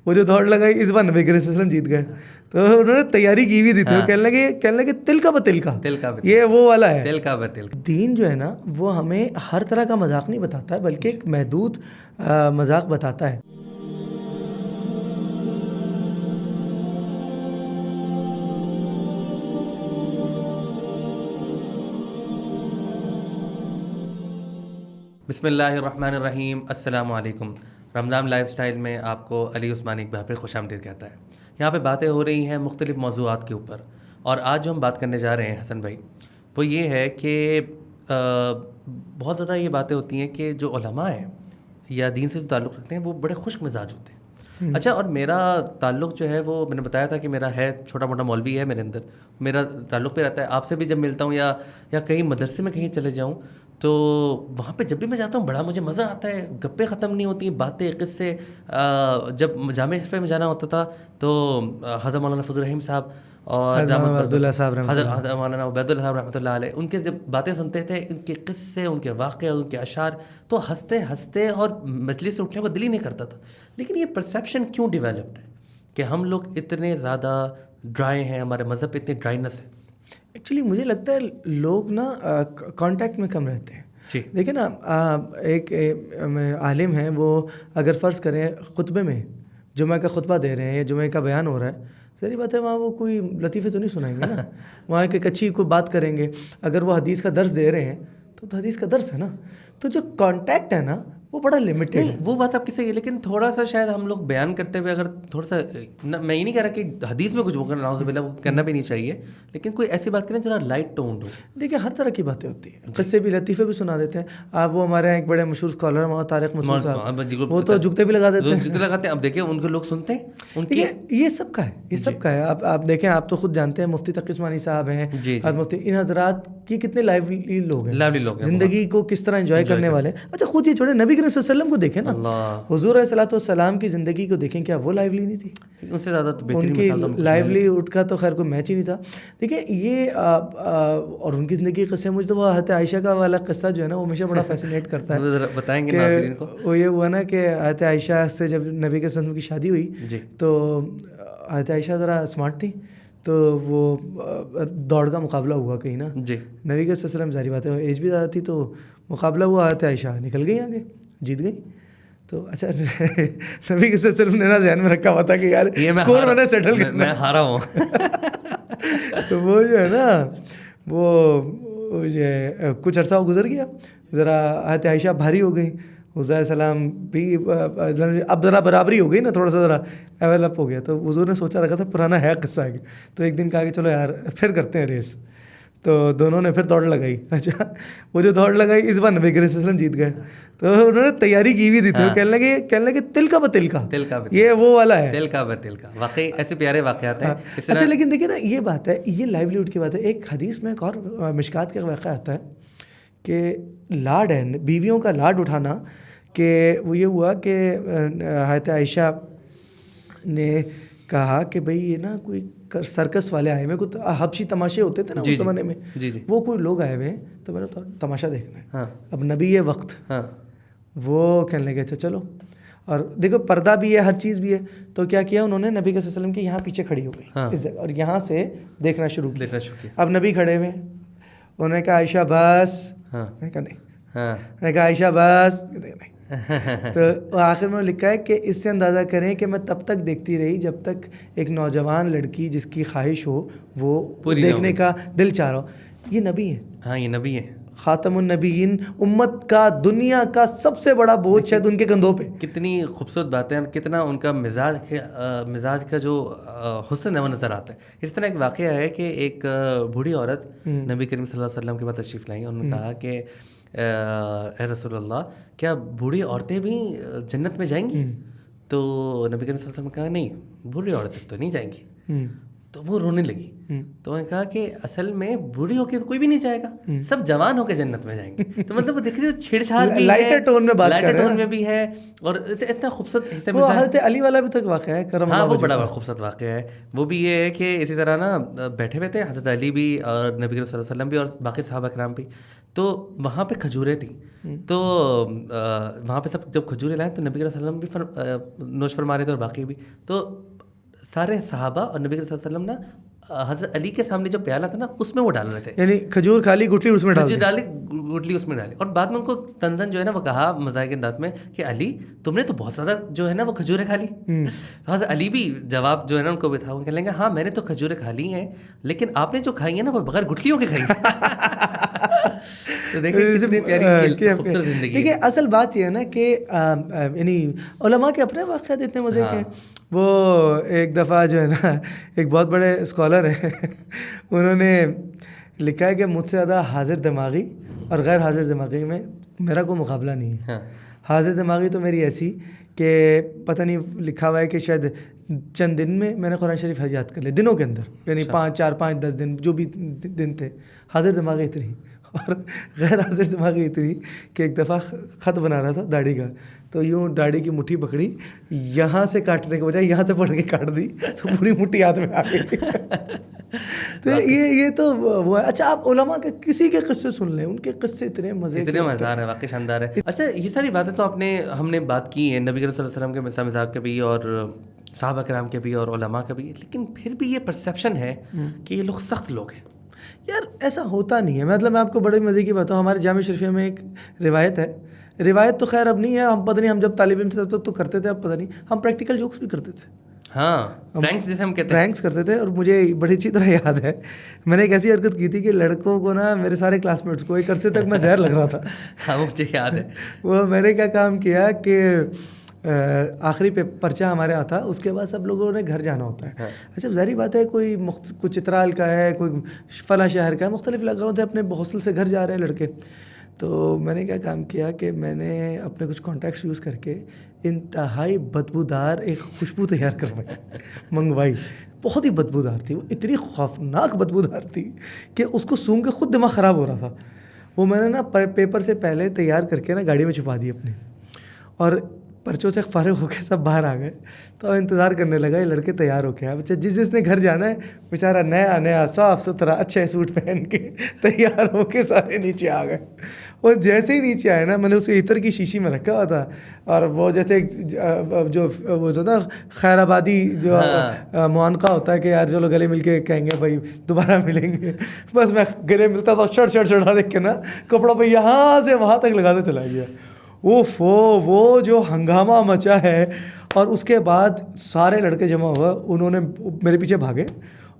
وہ جو دوڑ لگائی اس بار نبی کریم صلی اللہ علیہ وسلم جیت گئے. تو انہوں نے تیاری کی ہوئی تھی. تو کہنے لگے تل کا بتل کا, یہ وہ والا ہے تل کا بتل. دین جو ہے نا وہ ہمیں ہر طرح کا مذاق نہیں بتاتا ہے, بلکہ ایک محدود مذاق بتاتا ہے. بسم اللہ الرحمن الرحیم. السلام علیکم. رمضان لائف سٹائل میں آپ کو علی عثمانی ایک بار پھر خوش آمدید کہتا ہے. یہاں پہ باتیں ہو رہی ہیں مختلف موضوعات کے اوپر, اور آج جو ہم بات کرنے جا رہے ہیں حسن بھائی, وہ یہ ہے کہ بہت زیادہ یہ باتیں ہوتی ہیں کہ جو علماء ہیں یا دین سے جو تعلق رکھتے ہیں وہ بڑے خشک مزاج ہوتے ہیں. اچھا, اور میرا تعلق جو ہے وہ میں نے بتایا تھا کہ میرا ہے چھوٹا موٹا مولوی ہے میرے اندر, میرا تعلق پہ رہتا ہے. آپ سے بھی جب ملتا ہوں یا کہیں مدرسے میں کہیں چلے جاؤں تو وہاں پہ جب بھی میں جاتا ہوں بڑا مجھے مزہ آتا ہے. گپیں ختم نہیں ہوتی, باتیں قصے. جب جامع شریف میں جانا ہوتا تھا تو حضرت مولانا فضل الرحیم صاحب اور حضرت مولانا عبید اللہ صاحب رحمۃ اللہ علیہ, ان کے جب باتیں سنتے تھے, ان کے قصے, ان کے واقعے, ان کے اشعار, تو ہنستے ہنستے اور مجلس سے اٹھنے کو دل ہی نہیں کرتا تھا. لیکن یہ پرسیپشن کیوں ڈیولپڈ ہے کہ ہم لوگ اتنے زیادہ ڈرائی ہیں, ہمارے مذہب پہ اتنی ڈرائنس ہے؟ ایکچولی مجھے لگتا ہے لوگ نا کانٹیکٹ میں کم رہتے ہیں. دیکھیں نا, ایک عالم ہیں, وہ اگر فرض کریں خطبے میں جمعہ کا خطبہ دے رہے ہیں یا جمعہ کا بیان ہو رہا ہے, ظاہری بات ہے وہاں وہ کوئی لطیفے تو نہیں سنائیں گے نا, وہاں ایک اچھی کوئی بات کریں گے. اگر وہ حدیث کا درس دے رہے ہیں تو حدیث کا درس ہے نا, تو جو کانٹیکٹ ہے نا وہ بڑا لمیٹڈ ہے. وہ بات آپ کی صحیح ہے, لیکن تھوڑا سا شاید ہم لوگ بیان کرتے ہوئے اگر تھوڑا سا, میں یہ نہیں کہہ رہا کہ حدیث میں کچھ وہ کرنا نعوذ باللہ وہ کرنا بھی نہیں چاہیے, لیکن کوئی ایسی بات کریں ذرا لائٹ ٹونڈ ہو. دیکھیں ہر طرح کی باتیں ہوتی ہیں, قصے بھی لطیفے بھی سنا دیتے ہیں. آپ وہ ہمارے یہاں ایک بڑے مشہور اسکالر ہیں طارق مسعود صاحب, وہ تو جگتے بھی لگا دیتے ہیں. جگتے لگاتے ہیں. اب دیکھیں ان کے لوگ سنتے ہیں, ان کے یہ سب کا ہے, یہ سب کا ہے. آپ دیکھیں, آپ تو خود جانتے ہیں مفتی تقی عثمانی صاحب ہیں, مفتی, ان حضرات کی کتنے لائیولی لوگ ہیں, زندگی کو کس طرح انجوائے کرنے والے ہیں. اچھا خود یہ چھوڑے, نبی کریم صلی اللہ علیہ وسلم کو دیکھیں نا, حضور علیہ الصلوۃ والسلام کی زندگی کو دیکھیں, کیا وہ لائیولی نہیں تھی؟ ان سے زیادہ تو ان کی لائیولی اٹھ کا تو خیر کوئی میچ ہی نہیں تھا. دیکھیں یہ اور ان کی زندگی کے قصے, مجھے تو وہ حضرت عائشہ کا والا قصہ جو ہے نا وہ ہمیشہ بڑا فیسینیٹ کرتا ہے. بتائیں گے ناظرین کو. وہ یہ ہوا نا کہ حضرت عائشہ سے جب نبی کے صلی اللہ علیہ وسلم کی شادی ہوئی تو حضرت عائشہ ذرا اسمارٹ تھی, تو وہ دوڑ کا مقابلہ ہوا کہیں نا, نبی کے صلی اللہ علیہ وسلم ظاہری بات ہے ایج بھی زیادہ تھی, تو مقابلہ ہوا, حضرت عائشہ نکل گئی آگے, جیت گئی. تو اچھا نبی کے صلی اللہ علیہ وسلم نے نا ذہن میں رکھا ہوا تھا کہ یار اسکور میں نے سیٹل کرنا, میں ہارا ہوں. تو وہ جو ہے نا وہ جو ہے کچھ عرصہ گزر گیا, ذرا حضرت عائشہ بھاری ہو گئی, حضور علیہ السلام بھی اب ذرا برابری ہو گئی نا, تھوڑا سا ذرا ایول اپ ہو گیا. تو حضور نے سوچا رکھا تھا پرانا ہے قصہ ہے, تو ایک دن کہا کہ چلو یار پھر کرتے ہیں ریس. تو دونوں نے پھر دوڑ لگائی. اچھا وہ جو دوڑ لگائی اس بار نبی کریم صلی اللہ علیہ وسلم جیت گئے. تو انہوں نے تیاری کی ہوئی تھی. تو کہنے لگے تل کا بتل کا, یہ وہ والا ہے, تل کا بتل کا. واقعی ایسے پیارے واقعات ہیں. اچھا لیکن دیکھیں نا یہ بات ہے, یہ لائیولیہوڈ کی بات ہے. ایک حدیث میں ایک اور مشکات کا واقعہ آتا ہے کہ لاڈ ہے, بیویوں کا لاڈ اٹھانا, کہ وہ یہ ہوا کہ حضرت عائشہ نے کہا کہ بھئی یہ نا کوئی سرکس والے آئے ہوئے, کوئی حبشی تماشے ہوتے تھے نا اس زمانے میں, وہ کوئی لوگ آئے ہوئے ہیں, تو میں نے تماشا دیکھنا ہے. اب نبی یہ وقت وہ کہنے لگے تھے چلو, اور دیکھو پردہ بھی ہے, ہر چیز بھی ہے. تو کیا کیا انہوں نے, نبی کے صلی اللہ علیہ وسلم کے یہاں پیچھے کھڑی ہو گئی اس جگہ, اور یہاں سے دیکھنا شروع کیا. اب نبی کھڑے ہوئے, انہوں نے کہا عائشہ بس, میں نے کہا نہیں, میں نے کہا عائشہ بس نہیں. تو آخر میں لکھا ہے کہ اس سے اندازہ کریں کہ میں تب تک دیکھتی رہی جب تک ایک نوجوان لڑکی جس کی خواہش ہو وہ دیکھنے کا دل چاہ رہا ہو. یہ نبی ہے. ہاں یہ نبی ہے, خاتم النبیین, امت کا دنیا کا سب سے بڑا بوجھ شاید ان کے کندھوں پہ. کتنی خوبصورت باتیں, کتنا ان کا مزاج کا جو حسن ہے وہ نظر آتا ہے. اس طرح ایک واقعہ ہے کہ ایک بوڑھی عورت نبی کریم صلی اللہ علیہ وسلم کے بعد تشریف لائیں, انہوں نے کہا کہ اے رسول اللہ کیا بوڑھی عورتیں بھی جنت میں جائیں گی؟ تو نبی کریم صلی اللہ علیہ وسلم نے کہا نہیں, بوڑھی عورتیں تو نہیں جائیں گی. تو وہ رونے لگی. تو میں نے کہا کہ اصل میں بوڑھی ہو کے کوئی بھی نہیں جائے گا, سب جوان ہو کے جنت میں جائیں گے. تو مطلب وہ دیکھ رہے ہو چھیڑ چھاڑ بھی ہے, لائٹر ٹون میں بات کر رہے ہیں, لائٹر ٹون میں بھی ہے, اور اتنا خوبصورت حصہ وہ حضرت علی والا بھی تو ایک واقعہ ہے کرم ہاں, اللہ وہ بڑا خوبصورت واقعہ ہے. وہ بھی یہ ہے کہ اسی طرح نا بیٹھے ہوئے تھے حضرت علی بھی اور نبی کریم صلی اللہ علیہ وسلم بھی اور باقی صحابہ کرام بھی. تو وہاں پہ کھجوریں تھیں, تو وہاں پہ سب جب کھجوریں لائیں تو نبی کریم صلی اللہ علیہ وسلم بھی نوش فرما رہے تھے اور باقی بھی. تو سارے صحابہ اور نبی کریم صلی اللہ علیہ وسلم نا حضرت علی کے سامنے جو پیالہ تھا نا اس میں وہ ڈال رہے تھے, یعنی کھجور کھا لی گٹلی اس میں ڈالی گٹلی اس میں ڈالی. اور بعد میں ان کو تنزن جو ہے نا وہ کہا مزاح کے انداز میں کہ علی تم نے تو بہت زیادہ جو ہے نا وہ کھجوریں کھا لی. تو حضرت علی بھی جواب جو ہے نا ان کو بھی تھا, وہ کہنے لگے ہاں میں نے تو کھجوریں کھا لی ہیں, لیکن آپ نے جو کھائی ہیں نا وہ بغیر گٹلیوں کے کھائی. تو دیکھیں کتنی پیاری خوبصورت زندگی. دیکھیے اصل بات یہ ہے نا کہ یعنی علماء کے اپنے واقعات اتنے مزے کے. وہ ایک دفعہ جو ہے نا ایک بہت بڑے اسکالر ہیں, انہوں نے لکھا ہے کہ مجھ سے زیادہ حاضر دماغی اور غیر حاضر دماغی میں میرا کوئی مقابلہ نہیں ہے. حاضر دماغی تو میری ایسی کہ پتہ نہیں لکھا ہوا ہے کہ شاید چند دن میں نے قرآن شریف یاد کر لیا, دنوں کے اندر, یعنی 5 دن جو بھی دن تھے. حاضر دماغی اتنی, اور غیر حاضر دماغی اتنی کہ ایک دفعہ خط بنا رہا تھا داڑھی کا, تو یوں داڑھی کی مٹھی پکڑی, یہاں سے کاٹنے کے بجائے یہاں سے پڑھ کے کاٹ دی, تو پوری مٹھی ہاتھ میں آ گئی. تو یہ تو وہ ہے. اچھا آپ علماء کے کسی کے قصے سن لیں, ان کے قصے اتنے مزیدار ہیں, واقعی شاندار ہے. اچھا یہ ساری باتیں تو ہم نے بات کی ہیں نبی کریم صلی اللہ علیہ وسلم کے مذاق کے بھی اور صحابہ کرام کے بھی اور علماء کے بھی, لیکن پھر بھی یہ پرسیپشن ہے کہ یہ لوگ سخت لوگ ہیں. یار ایسا ہوتا نہیں ہے. مطلب میں آپ کو بڑے مزے کی بات ہوں, ہمارے جامع شریفیہ میں ایک روایت ہے, روایت تو خیر اب نہیں ہے, ہم پتہ نہیں, ہم جب طالب علم تھے تو کرتے تھے, اب پتہ نہیں, ہم پریکٹیکل جوکس بھی کرتے تھے. ہاں, پرینکس جسے ہم کہتے ہیں, پرینکس کرتے تھے. اور مجھے بڑی اچھی طرح یاد ہے میں نے ایک ایسی حرکت کی تھی کہ لڑکوں کو نا, میرے سارے کلاس میٹس کو ایک عرصے تک میں زہر لگ رہا تھا. ہاں مجھے یاد ہے. وہ میں نے کیا کام کیا کہ آخری پرچہ ہمارے آتا, اس کے بعد سب لوگوں نے گھر جانا ہوتا ہے. اچھا ظاہری بات ہے, کوئی چترال کا ہے, کوئی فلاں شہر کا ہے, مختلف لگاؤں تھے, اپنے حوصل سے گھر جا رہے ہیں لڑکے. تو میں نے کیا کام کیا کہ میں نے اپنے کچھ کانٹیکٹس یوز کر کے انتہائی بدبودار ایک خوشبو تیار منگوائی. بہت ہی بدبودار تھی, وہ اتنی خوفناک بدبودار تھی کہ اس کو سونگھ کے خود دماغ خراب ہو رہا تھا. وہ میں نے نا پیپر سے پہلے تیار کر کے نا گاڑی میں چھپا دی اپنے, اور پرچوں سے فارغ ہو کے سب باہر آ گئے. تو انتظار کرنے لگا, یہ لڑکے تیار ہو کے آئے. بچہ جس نے گھر جانا ہے بیچارہ نیا صاف ستھرا اچھے سوٹ پہن کے تیار ہو کے سارے نیچے آ گئے. اور جیسے ہی نیچے آئے نا, میں نے اس کو عطر کی شیشی میں رکھا ہوا تھا, اور وہ جیسے جو وہ جو نا خیر آبادی جو معانقہ ہوتا ہے کہ یار چلو گلے مل کے کہیں گے بھائی دوبارہ ملیں گے, بس میں گلے ملتا تھا, شرٹ رکھ کے نا کپڑوں پہ یہاں سے وہاں تک لگاتے چلا گیا. وہ جو ہنگامہ مچا ہے. اور اس کے بعد سارے لڑکے جمع ہوئے, انہوں نے میرے پیچھے بھاگے,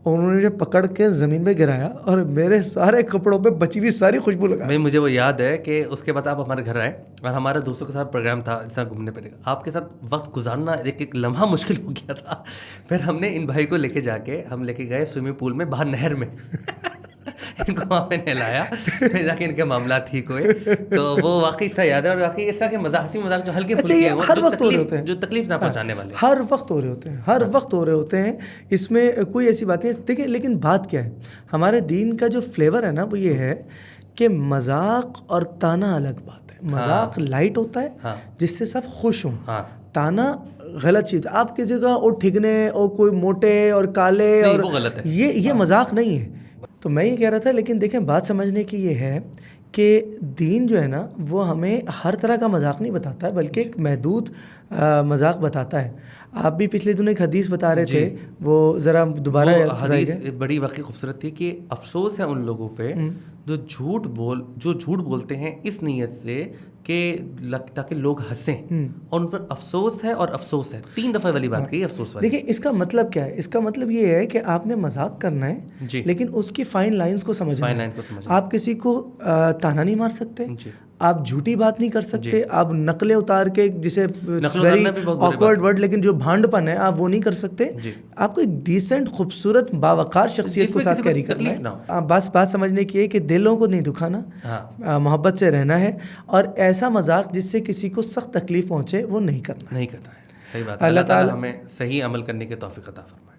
اور انہوں نے مجھے پکڑ کے زمین پہ گرایا اور میرے سارے کپڑوں پہ بچی ہوئی ساری خوشبو لگا. بھائی مجھے وہ یاد ہے کہ اس کے بعد آپ ہمارے گھر آئے اور ہمارا دوستوں کے ساتھ پروگرام تھا اس طرح گھومنے پھرنے کا. آپ کے ساتھ وقت گزارنا ایک لمحہ مشکل ہو گیا تھا. پھر ہم نے ان بھائی کو لے کے جا کے ہم لے کے گئے سوئمنگ پول میں باہر نہر میں, ان کو وہاں پہ نہلایا, پھر جا کے ان کے معاملات ٹھیک ہوئے. تو وہ واقعی سا یاد ہے. اور واقعی اس طرح کے ہنسی مذاق جو ہلکے پھلکے ہیں ہر وقت ہو رہے ہوتے ہیں, جو تکلیف نہ پہنچانے والے ہر وقت ہو رہے ہوتے ہیں, ہر وقت ہو رہے ہوتے ہیں. اس میں کوئی ایسی بات نہیں. دیکھیں لیکن بات کیا ہے, ہمارے دین کا جو فلیور ہے نا وہ یہ ہے کہ مذاق اور تانا الگ بات ہے. مذاق لائٹ ہوتا ہے جس سے سب خوش ہوں, تانا غلط چیز. آپ کی جگہ اور ٹھگنے اور کوئی موٹے اور کالے اور غلط ہے, یہ مذاق نہیں ہے. تو میں یہ کہہ رہا تھا, لیکن دیکھیں بات سمجھنے کی یہ ہے کہ دین جو ہے نا وہ ہمیں ہر طرح کا مذاق نہیں بتاتا ہے, بلکہ ایک محدود مذاق بتاتا ہے. آپ بھی پچھلے دنوں ایک حدیث بتا رہے تھے, وہ ذرا دوبارہ حدیث بڑی واقعی خوبصورت تھی کہ افسوس ہے ان لوگوں پہ جو جھوٹ بولتے ہیں اس نیت سے کہ تاکہ لوگ ہنسیں, اور ان پر افسوس ہے اور افسوس ہے. 3 دفعہ والی بات کہی, افسوس والی. دیکھیں اس کا مطلب کیا ہے, اس کا مطلب یہ ہے کہ آپ نے مذاق کرنا ہے لیکن اس کی فائن لائنز کو سمجھنا ہے. آپ کسی کو تانا نہیں مار سکتے, آپ جھوٹی بات نہیں کر سکتے, آپ نقلیں اتار کے جسے ویری آکورڈ ورڈ لیکن جو بھانڈ پن ہے آپ وہ نہیں کر سکتے. آپ کو ایک ڈیسنٹ خوبصورت باوقار شخصیت کو ساتھ کیری کرنا ہے. بس بات سمجھنے کی ہے کہ دلوں کو نہیں دکھانا, محبت سے رہنا ہے, اور ایسا مذاق جس سے کسی کو سخت تکلیف پہنچے وہ نہیں کرنا ہے. صحیح بات ہے. اللہ تعالیٰ ہمیں صحیح عمل کرنے کی توفیق عطا فرمائے.